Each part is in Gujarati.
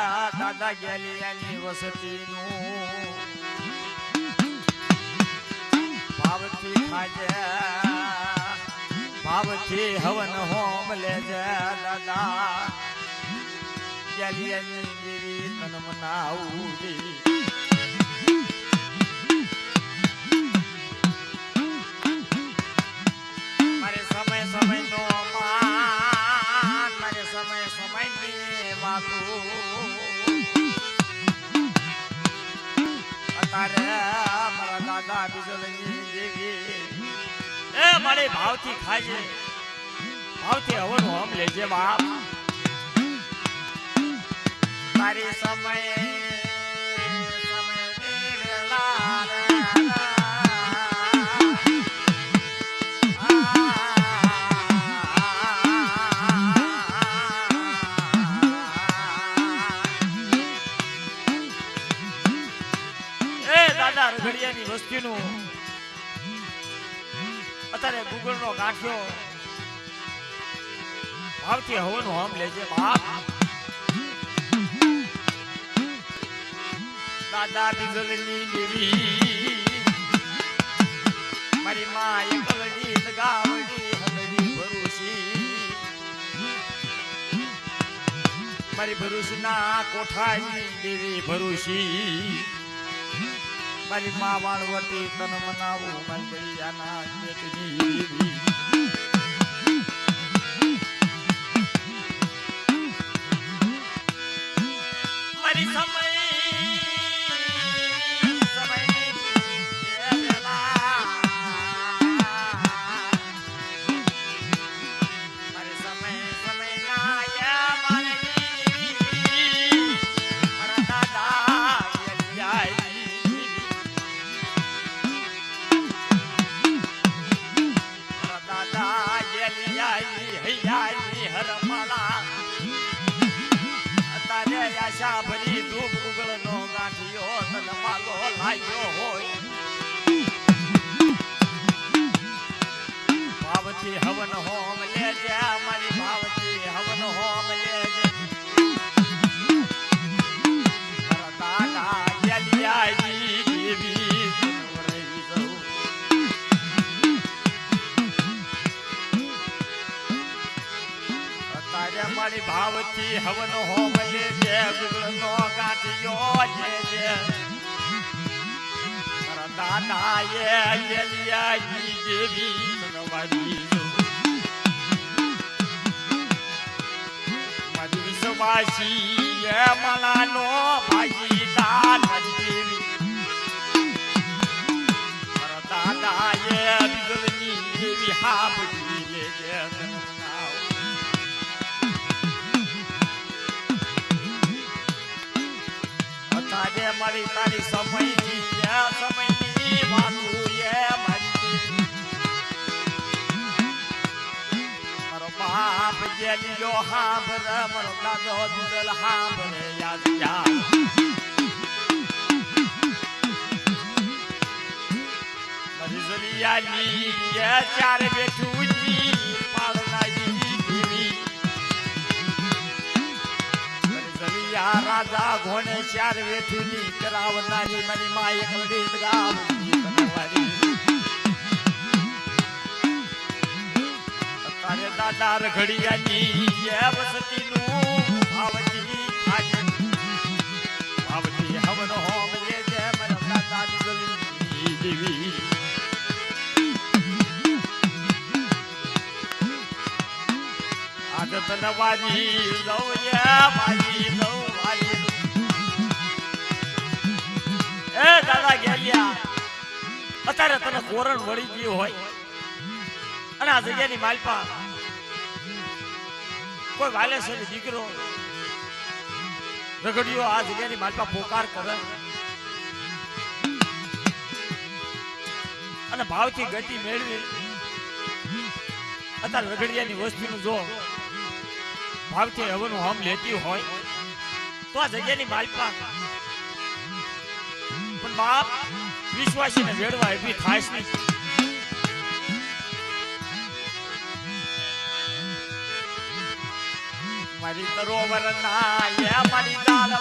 દાદા ગેલિયાની વસતીનું ભાવથી ખાજે ભાવથી હવન હોમ લેજે દાદા ગેલિયાની દેવી તન મનાવું મારે સમય સમય નો માન મારે સમય સમય ની વાતું અત્યારે મારા દાદા બીજલની દેવી એ મારી ભાવથી ખાજે ભાવથી હવન હોમ લેજે બાપ તારી સમય રગડિયાની વસ્તીનું અત્યારે ગુગળ નો ગાંઠ્યો ભાવથી હવનું હમ લેજે બાપ દાદા બીજલની દેવી મારી માં એકલડી ગાવડી હલડી ભરૂસી મારી ભરૂસના કોઠાની દેવી ભરૂસી મારી મા વાણવટી તન મનાવું મારી દરિયાના પેટની દેવી મારી સમય ભરી ધૂપ ઉગળ નો ગાંઠિયો તન માલો લાગ્યો હોય ભાવથી હવન હોમ લેજે મારી ભાવથી હવન હોમ લેજે દાદા ગેલિયાની દેવી રહી જાઉં તારે મારી ભાવથી હવન હોમ લેજે ગુગળનો ગાંઠિયો લેજે મારા દાદાએ ગેલિયાની દેવી તનવારી મારી વિશ્વાસી એ મલાનો ભાગીદાર મારી દેવી મારા દાદાએ બીજલની દેવી હાબડી લેજે તારે મારી તારી સમયની સમયની વાતું એ મારી મારો બાપ ગેલિયો હાંભર મારો દાદો દુદલ હાંભરે યાદ યાદ મારી જલિયાની એ ચાર બેઠુજી પાળનારી દેવી રાજા ઘોડે ચાર વેઠુની કરાવનારી મારી માં એકલડી ગાવડી તારે દાદા રઘડિયાની એ વસતીનું ભાવતી ખાજે ભાવતી હવન હોમ લેજે મારા દાદા બીજલની દેવી આદત નવાજી લૌયા માજી લૌ એ દાદા ગેલિયા અત્યારે તને કોરણ વળી ગયું હોય અને આ જગ્યાની માલપા કોઈ વાલેશ્વરી દીકરો રગડિયો આ જગ્યાની માલપા પોકાર કરે અને ભાવથી ગતિ મેળવી અત્યારે રગડિયાની વસ્તીનું જો ભાવથી હવનું હમ લેતી હોય તો આ જગ્યાની માલપા પણ બાપ વિશ્વાસીને વેડવા એવી ખાસ નહીં મારી તરોવર ના એ મારી દાલ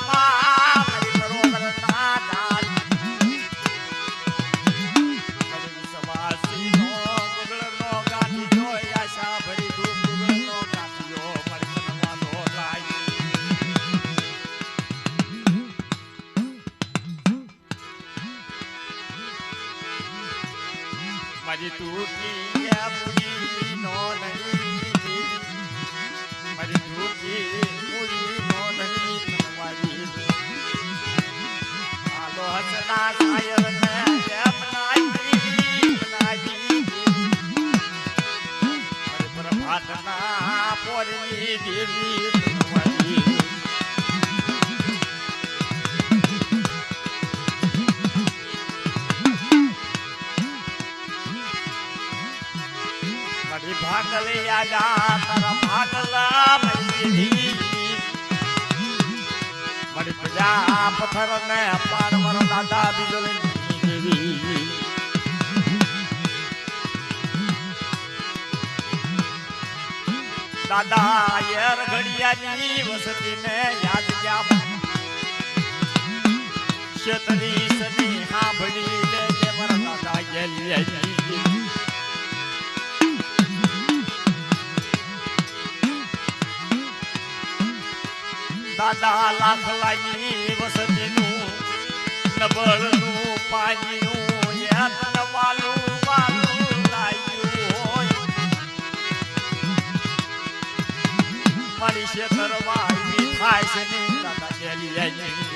મારી તૂટી મૂડી નો નહીં મારી તૂટી મૂડી નો નહીં મારી આલો હસના સાયર ને એમ નાઈ પ્રભાતના પોરની દેવી મારી મારી ભાગલે આજા તારા ભાગલા મારી મારી પ્રજા પથ્થર ને અપાર મારા દાદા બીજોલી દેવી દાદા યાર ઘડિયાની વસતી ને યાદ ગયા ક્ષત્રી સની હાંભળી લે કે મારા દાદા ગેલી દાદા લાખલાની વસતીનું નબળનું પાણીનું યાદ વાલું વાલું લાગ્યું હોય મારી શેતરમાં થાય છે ને દાદા ગેલી આવી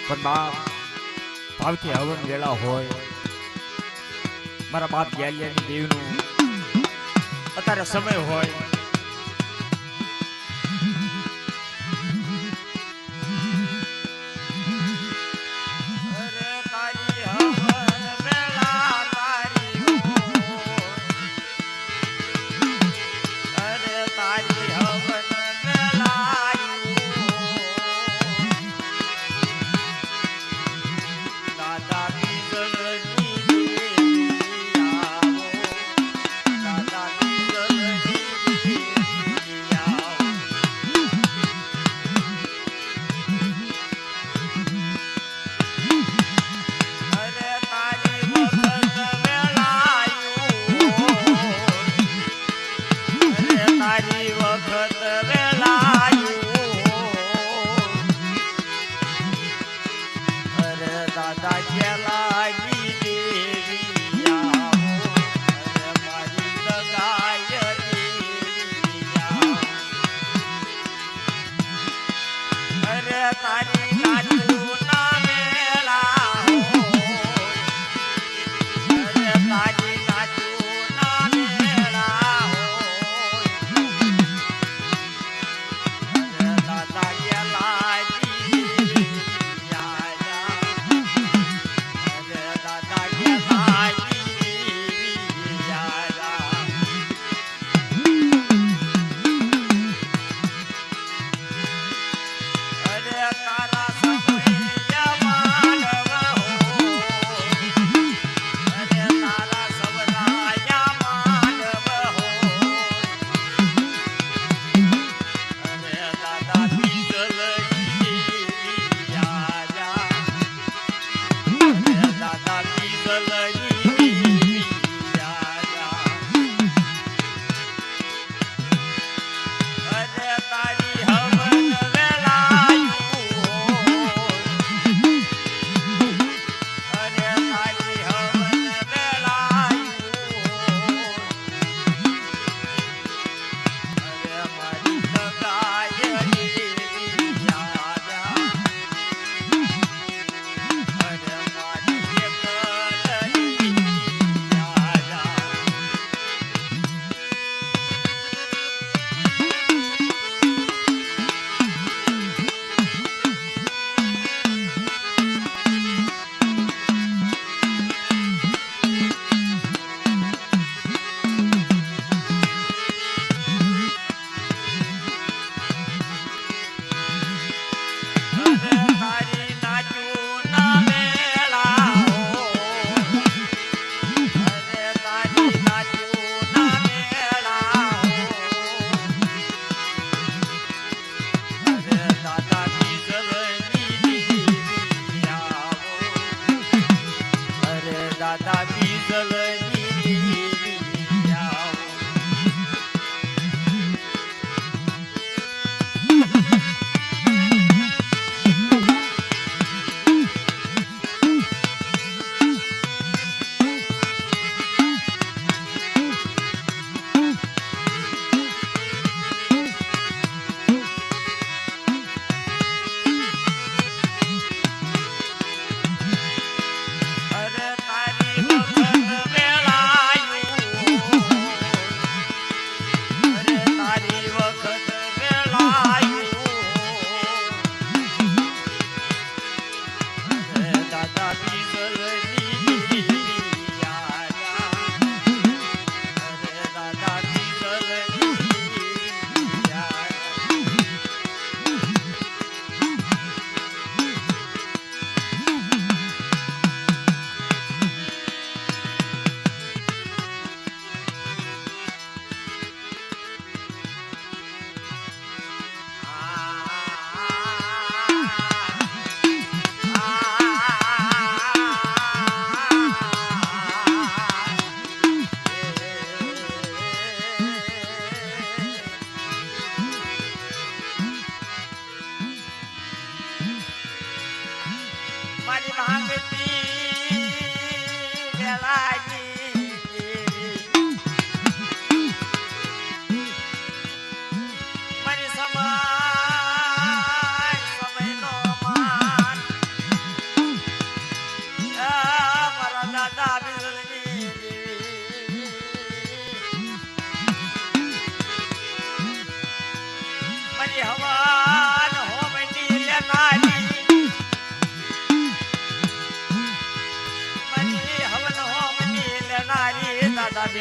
પણ બાપ ભાવથી હવન વેળા હોય મારા બાપ ગ્યાલિયાની દેવનું અત્યારે સમય હોય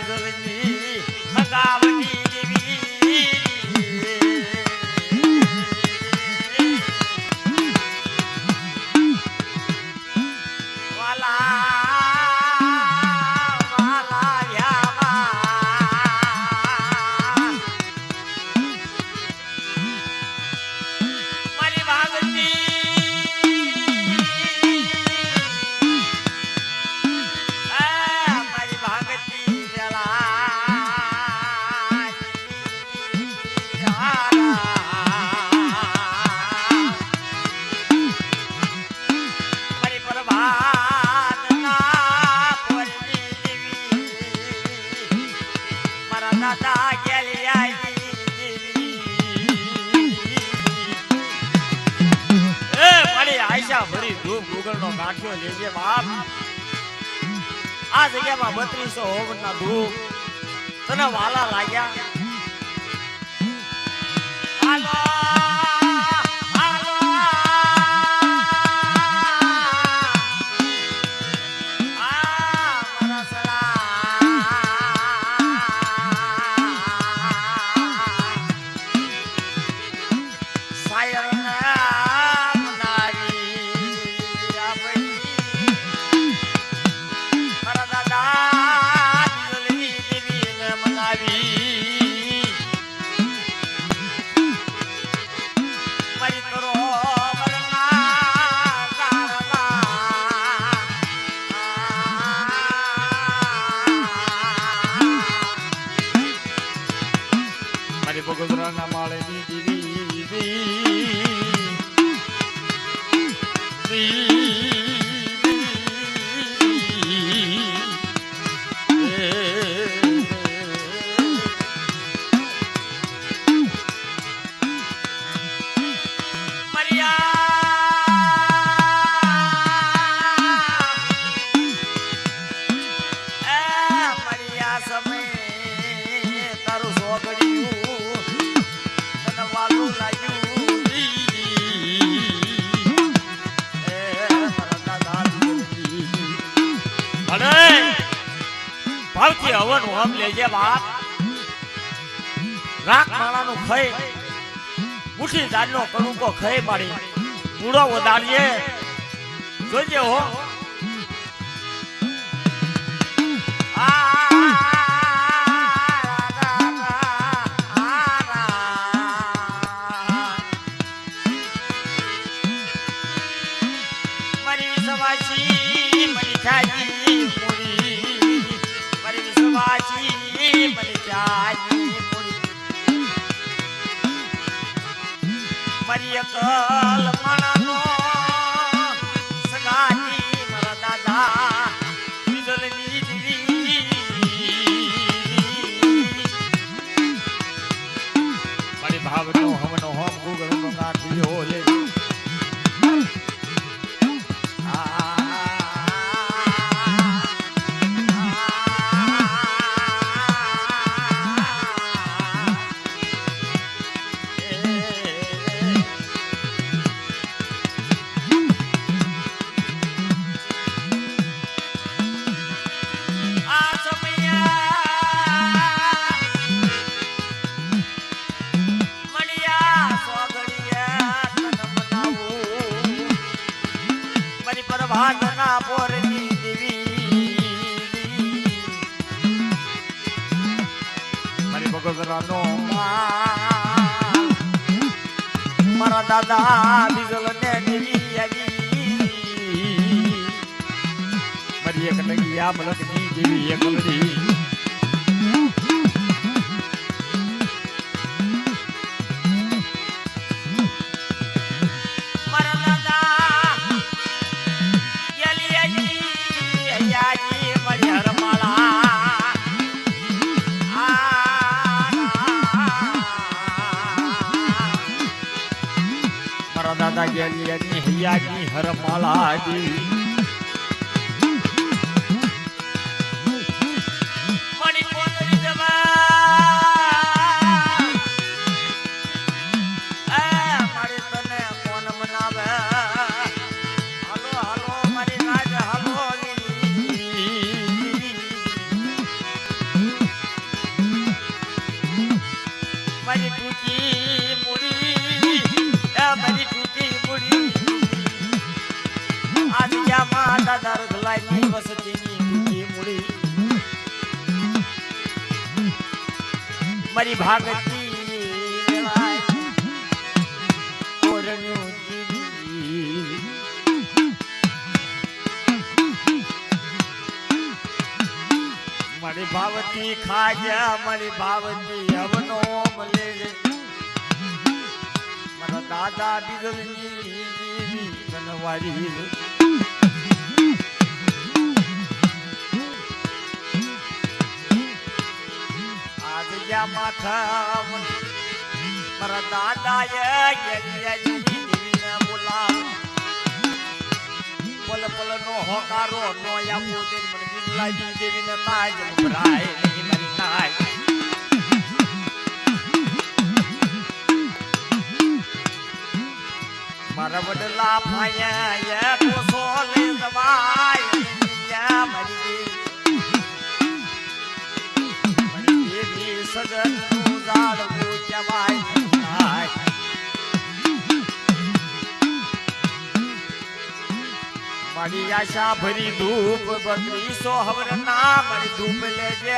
બિજલની મંગાવતી દેવી ભરી ધૂપ ગુગળનો ગાંઠિયો લેજે બાપ આ જગ્યામાં 3200 હોવનના ધૂપ તને વાલા લાગ્યા હાલો હાલો આ મારા સડા સાયરના બગોદરાના માળેની ભાવથી હવન હોમ લેજે બાપ રાખ માળાનું ખઈ મુઠી દાળનો કણુકો ખઈ મારી મૂળો વધારીએ જોજે હો મારી વિશ્વાસી મની છાજી પૂરી મારી વિશ્વાસી મની છાજી પૂરી મારી અકલ મણાનો સગાજી મારા દાદા બિજલની દીવી મારી ભાવનો હમનો હોમ ગુગળનો ગાંઠિયો લે ભાગના પોરની દેવી મારી બગોદરાનો મારા દાદા બિજલને દેવી આવી મારી એક નગિયા મલકની દેવી એક લડી દાદા ગેલિયાની હૈયાની હરમાલાજી મણી પોતરી જવા મારી તને કોણ મનાવે હાલો હાલો મારી રાજ હાલો મારી ભાગતી વેવાય કોરણ્યું જીવી મારી ભાવતી ખાજા મારી ભાવતી હવનો મળે મારા દાદા બીજલની કનવારી આજ યા માથા મારા દાદા બોલા પલ પલ નો હોકારો નો આપો તે મને બિરલાજી દેવીને તાજ ભરાય નહીં મારી તાજ મારા વડલા ફાયા કોસો લે દવાય મારી દેવી સગન નું જાળવું કહેવાય મારી આશા ભરી ધૂપ 3200 હવર ના મારી ધૂપ લેજે